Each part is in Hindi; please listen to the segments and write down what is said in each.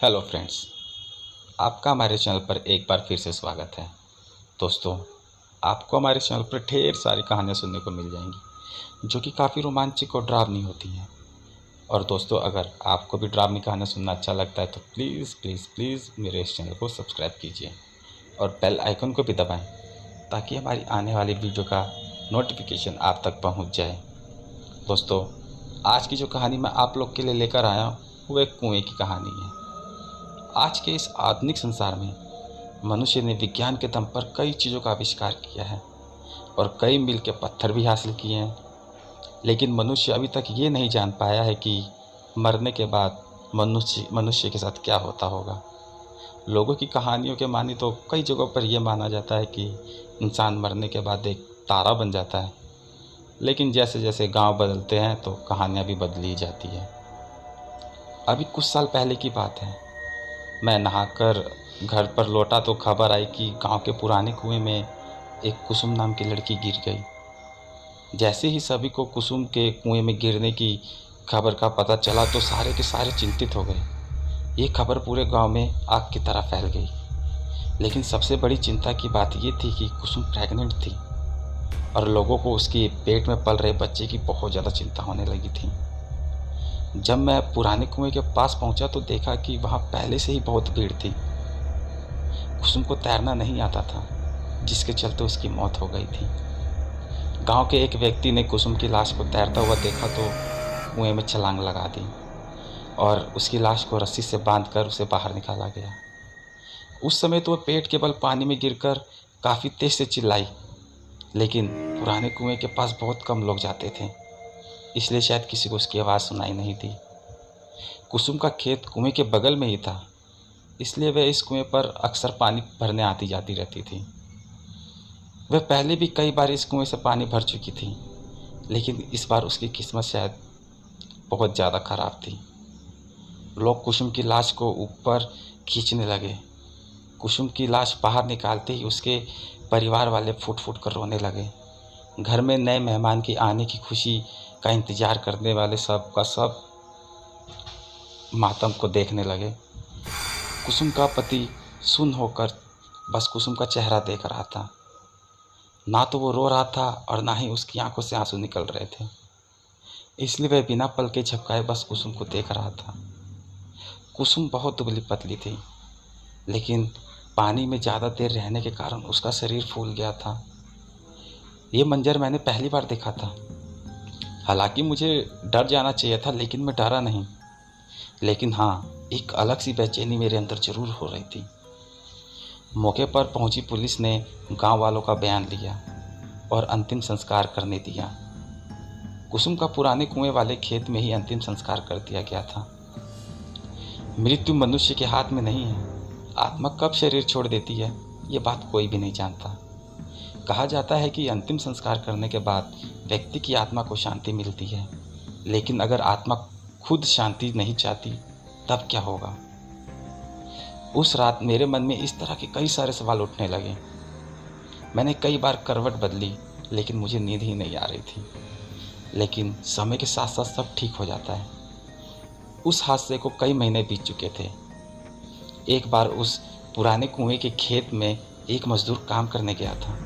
हेलो फ्रेंड्स, आपका हमारे चैनल पर एक बार फिर से स्वागत है। दोस्तों, आपको हमारे चैनल पर ढेर सारी कहानियाँ सुनने को मिल जाएंगी जो कि काफ़ी रोमांचक और डरावनी होती हैं। और दोस्तों, अगर आपको भी डरावनी कहानियाँ सुनना अच्छा लगता है तो प्लीज़ प्लीज़ प्लीज़ मेरे इस चैनल को सब्सक्राइब कीजिए और बेल आइकन को भी दबाएँ ताकि हमारी आने वाली वीडियो का नोटिफिकेशन आप तक पहुँच जाए। दोस्तों, आज की जो कहानी मैं आप लोग के लिए लेकर आया हूँ वो एक कुएँ की कहानी है। आज के इस आधुनिक संसार में मनुष्य ने विज्ञान के दम पर कई चीज़ों का आविष्कार किया है और कई मील के पत्थर भी हासिल किए हैं, लेकिन मनुष्य अभी तक ये नहीं जान पाया है कि मरने के बाद मनुष्य मनुष्य के साथ क्या होता होगा। लोगों की कहानियों के मानी तो कई जगहों पर यह माना जाता है कि इंसान मरने के बाद एक तारा बन जाता है, लेकिन जैसे जैसे गांव बदलते हैं तो कहानियाँ भी बदली जाती है। अभी कुछ साल पहले की बात है, मैं नहाकर घर पर लौटा तो खबर आई कि गांव के पुराने कुएं में एक कुसुम नाम की लड़की गिर गई। जैसे ही सभी को कुसुम के कुएं में गिरने की खबर का पता चला तो सारे के सारे चिंतित हो गए। ये खबर पूरे गांव में आग की तरह फैल गई। लेकिन सबसे बड़ी चिंता की बात ये थी कि कुसुम प्रेग्नेंट थी और लोगों को उसके पेट में पल रहे बच्चे की बहुत ज़्यादा चिंता होने लगी थी। जब मैं पुराने कुएं के पास पहुंचा तो देखा कि वहां पहले से ही बहुत भीड़ थी। कुसुम को तैरना नहीं आता था, जिसके चलते उसकी मौत हो गई थी। गांव के एक व्यक्ति ने कुसुम की लाश को तैरता हुआ देखा तो कुएं में छलांग लगा दी और उसकी लाश को रस्सी से बांधकर उसे बाहर निकाला गया। उस समय तो वह पेट के बल पानी में गिरकर काफ़ी तेज से चिल्लाई, लेकिन पुराने कुएं के पास बहुत कम लोग जाते थे, इसलिए शायद किसी को उसकी आवाज़ सुनाई नहीं दी। कुसुम का खेत कुएं के बगल में ही था, इसलिए वह इस कुएं पर अक्सर पानी भरने आती जाती रहती थी। वह पहले भी कई बार इस कुएं से पानी भर चुकी थी, लेकिन इस बार उसकी किस्मत शायद बहुत ज़्यादा ख़राब थी। लोग कुसुम की लाश को ऊपर खींचने लगे। कुसुम की लाश बाहर निकालते ही उसके परिवार वाले फूट फूट कर रोने लगे। घर में नए मेहमान की आने की खुशी का इंतज़ार करने वाले सब का सब मातम को देखने लगे। कुसुम का पति सुन्न होकर बस कुसुम का चेहरा देख रहा था। ना तो वो रो रहा था और ना ही उसकी आंखों से आंसू निकल रहे थे, इसलिए वह बिना पलके झपकाए बस कुसुम को देख रहा था। कुसुम बहुत दुबली पतली थी, लेकिन पानी में ज़्यादा देर रहने के कारण उसका शरीर फूल गया था। ये मंजर मैंने पहली बार देखा था। हालांकि मुझे डर जाना चाहिए था, लेकिन मैं डरा नहीं। लेकिन हाँ, एक अलग सी बेचैनी मेरे अंदर ज़रूर हो रही थी। मौके पर पहुंची पुलिस ने गांव वालों का बयान लिया और अंतिम संस्कार करने दिया। कुसुम का पुराने कुएं वाले खेत में ही अंतिम संस्कार कर दिया गया था। मृत्यु मनुष्य के हाथ में नहीं है। आत्मा कब शरीर छोड़ देती है, ये बात कोई भी नहीं जानता। कहा जाता है कि अंतिम संस्कार करने के बाद व्यक्ति की आत्मा को शांति मिलती है, लेकिन अगर आत्मा खुद शांति नहीं चाहती तब क्या होगा। उस रात मेरे मन में इस तरह के कई सारे सवाल उठने लगे। मैंने कई बार करवट बदली, लेकिन मुझे नींद ही नहीं आ रही थी। लेकिन समय के साथ साथ सब ठीक हो जाता है। उस हादसे को कई महीने बीत चुके थे। एक बार उस पुराने कुएं के खेत में एक मजदूर काम करने गया था।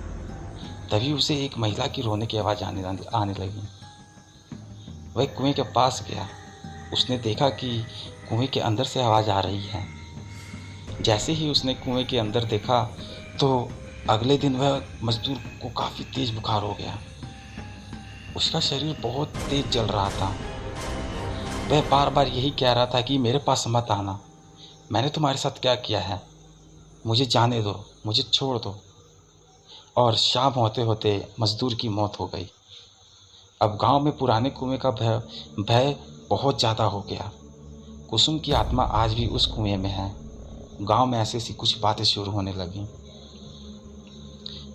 तभी उसे एक महिला की रोने की आवाज़ आने लगी। वह कुएं के पास गया। उसने देखा कि कुएं के अंदर से आवाज़ आ रही है। जैसे ही उसने कुएं के अंदर देखा तो अगले दिन वह मजदूर को काफ़ी तेज बुखार हो गया। उसका शरीर बहुत तेज जल रहा था। वह बार बार यही कह रहा था कि मेरे पास मत आना, मैंने तुम्हारे साथ क्या किया है, मुझे जाने दो, मुझे छोड़ दो। और शाम होते होते मजदूर की मौत हो गई। अब गांव में पुराने कुएं का भय भय बहुत ज़्यादा हो गया। कुसुम की आत्मा आज भी उस कुएं में है। गांव में ऐसी सी कुछ बातें शुरू होने लगीं।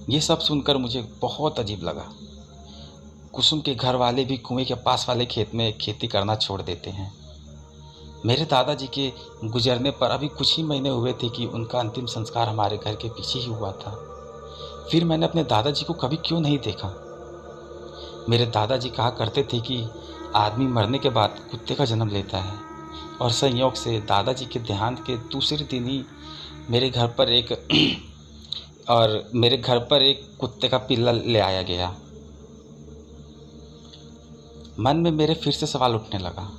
ये सब सुनकर मुझे बहुत अजीब लगा। कुसुम के घर वाले भी कुएं के पास वाले खेत में खेती करना छोड़ देते हैं। मेरे दादाजी के गुजरने पर अभी कुछ ही महीने हुए थे कि उनका अंतिम संस्कार हमारे घर के पीछे ही हुआ था। फिर मैंने अपने दादाजी को कभी क्यों नहीं देखा। मेरे दादाजी कहा करते थे कि आदमी मरने के बाद कुत्ते का जन्म लेता है, और संयोग से दादाजी के देहांत के दूसरे दिन ही मेरे घर पर एक कुत्ते का पिल्ला ले आया गया। मन में मेरे फिर से सवाल उठने लगा।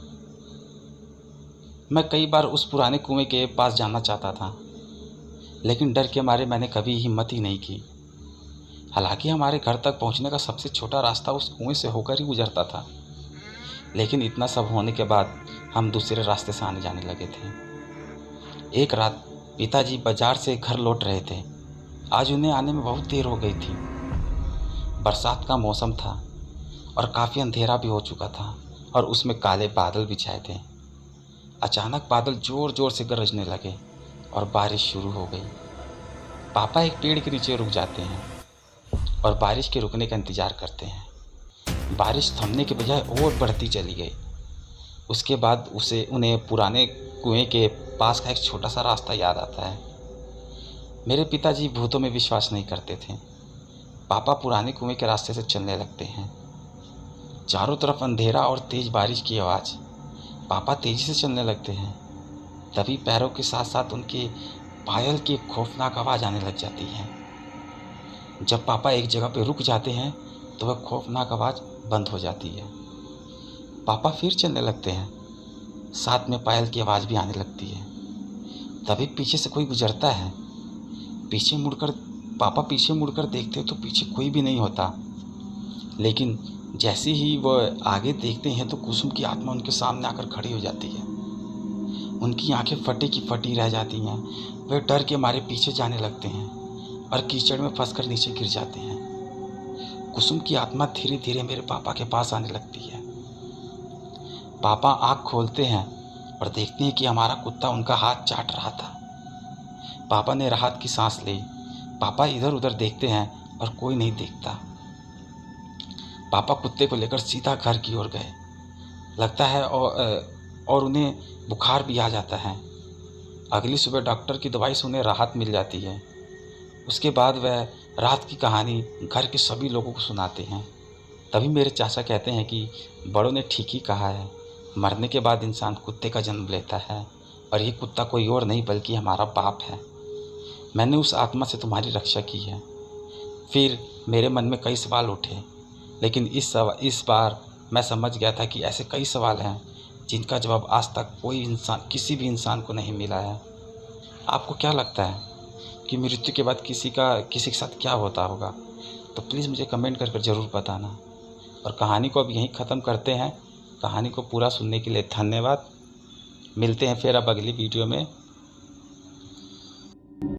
मैं कई बार उस पुराने कुएं के पास जाना चाहता था, लेकिन डर के मारे मैंने कभी हिम्मत ही नहीं की। हालांकि हमारे घर तक पहुंचने का सबसे छोटा रास्ता उस कुएं से होकर ही गुजरता था, लेकिन इतना सब होने के बाद हम दूसरे रास्ते से आने जाने लगे थे। एक रात पिताजी बाजार से घर लौट रहे थे। आज उन्हें आने में बहुत देर हो गई थी। बरसात का मौसम था और काफ़ी अंधेरा भी हो चुका था और उसमें काले बादल भी छाए थे। अचानक बादल ज़ोर ज़ोर से गरजने लगे और बारिश शुरू हो गई। पापा एक पेड़ के नीचे रुक जाते हैं और बारिश के रुकने का इंतज़ार करते हैं। बारिश थमने के बजाय और बढ़ती चली गई। उसके बाद उन्हें पुराने कुएं के पास का एक छोटा सा रास्ता याद आता है। मेरे पिताजी भूतों में विश्वास नहीं करते थे। पापा पुराने कुएं के रास्ते से चलने लगते हैं। चारों तरफ अंधेरा और तेज बारिश की आवाज़। पापा तेजी से चलने लगते हैं। तभी पैरों के साथ साथ उनके पायल की खौफनाक आवाज़ आने लग जाती है। जब पापा एक जगह पर रुक जाते हैं तो वह खौफनाक आवाज़ बंद हो जाती है। पापा फिर चलने लगते हैं। साथ में पायल की आवाज़ भी आने लगती है। तभी पीछे से कोई गुजरता है। पापा पीछे मुड़कर देखते तो पीछे कोई भी नहीं होता, लेकिन जैसे ही वह आगे देखते हैं तो कुसुम की आत्मा उनके सामने आकर खड़ी हो जाती है। उनकी आंखें फटी की फटी रह जाती हैं। वे डर के मारे पीछे जाने लगते हैं और कीचड़ में फंसकर नीचे गिर जाते हैं। कुसुम की आत्मा धीरे धीरे मेरे पापा के पास आने लगती है। पापा आँख खोलते हैं और देखते हैं कि हमारा कुत्ता उनका हाथ चाट रहा था। पापा ने राहत की सांस ली। पापा इधर उधर देखते हैं और कोई नहीं दिखता। पापा कुत्ते को लेकर सीधा घर की ओर गए। लगता है और उन्हें बुखार भी आ जाता है। अगली सुबह डॉक्टर की दवाई से उन्हें राहत मिल जाती है। उसके बाद वह रात की कहानी घर के सभी लोगों को सुनाते हैं। तभी मेरे चाचा कहते हैं कि बड़ों ने ठीक ही कहा है, मरने के बाद इंसान कुत्ते का जन्म लेता है और ये कुत्ता कोई और नहीं बल्कि हमारा बाप है। मैंने उस आत्मा से तुम्हारी रक्षा की है। फिर मेरे मन में कई सवाल उठे, लेकिन इस बार मैं समझ गया था कि ऐसे कई सवाल हैं जिनका जवाब आज तक किसी भी इंसान को नहीं मिला है। आपको क्या लगता है कि मृत्यु के बाद किसी के साथ क्या होता होगा? तो प्लीज़ मुझे कमेंट कर ज़रूर बताना। और कहानी को अब यहीं ख़त्म करते हैं। कहानी को पूरा सुनने के लिए धन्यवाद। मिलते हैं फिर अब अगली वीडियो में।